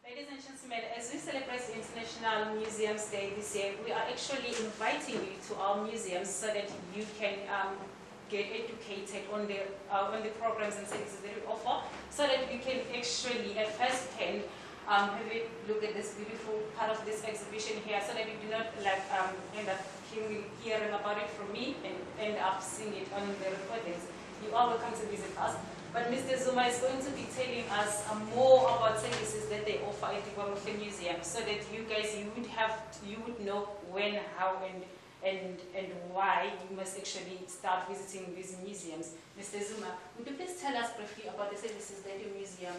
Ladies and gentlemen, as we celebrate International Museums Day this year, we are actually inviting you to our museums so that you can get educated on the programs and services that we offer, so that you can actually at first hand have a look at this beautiful part of this exhibition here, so that you do not end up hearing about it from me and end up seeing it on the recordings. You are welcome to visit us. But Mr. Zuma is going to be telling us more about services that they offer at the KwaMuhle Museum, so that you guys, you would know when, how, and why you must actually start visiting these museums. Mr. Zuma, would you please tell us briefly about the services that your museum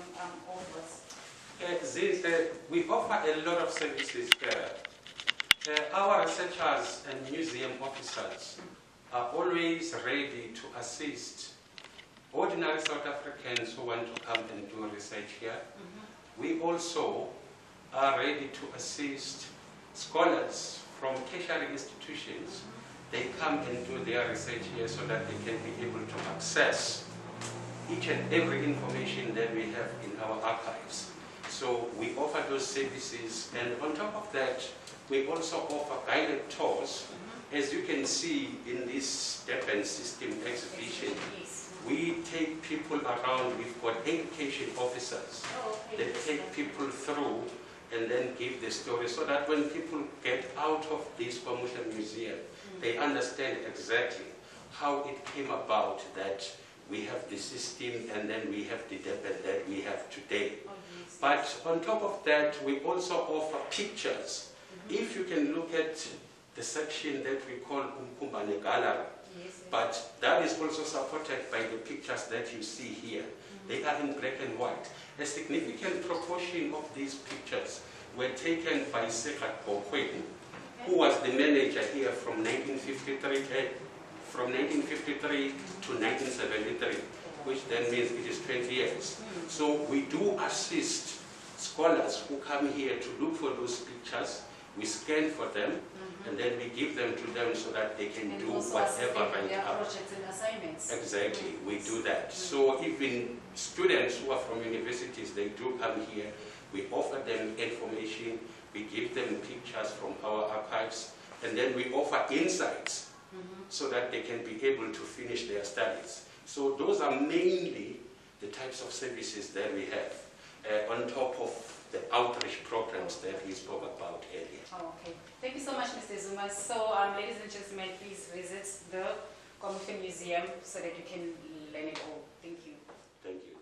offers? We offer a lot of services here. Our researchers and museum officers are always ready to assist ordinary South Africans who want to come and do research here. We also are ready to assist scholars from tertiary institutions. They come and do their research here so that they can be able to access each and every information that we have in our archives. So we offer those services, and on top of that, we also offer guided tours. As you can see in this Durban System exhibition, we take people around. We've got education officers that take people through and then give the story, so that when people get out of this KwaMuhle Museum, they understand exactly how it came about that we have the system and then we have the Durban that we have today. But on top of that, we also offer pictures. If you can look at the section that we call Umkumbane Gallery, but that is also supported by the pictures that you see here. They are in black and white. A significant proportion of these pictures were taken by Sekat Bokweni, who was the manager here from 1953 to 1973, which then means it is 20 years. So we do assist scholars who come here to look for those pictures. We scan for them, and then we give them to them so that they can do whatever right now. Projects and assignments. Exactly, we do that. So even students who are from universities, they do come here. We offer them information, we give them pictures from our archives, and then we offer insights so that they can be able to finish their studies. So those are mainly the types of services that we have, on top of the outreach programs that we spoke about earlier. Okay. Thank you so much, Mr. Zuma. So, ladies and gentlemen, please visit the KwaMuhle Museum so that you can learn it all. Thank you. Thank you.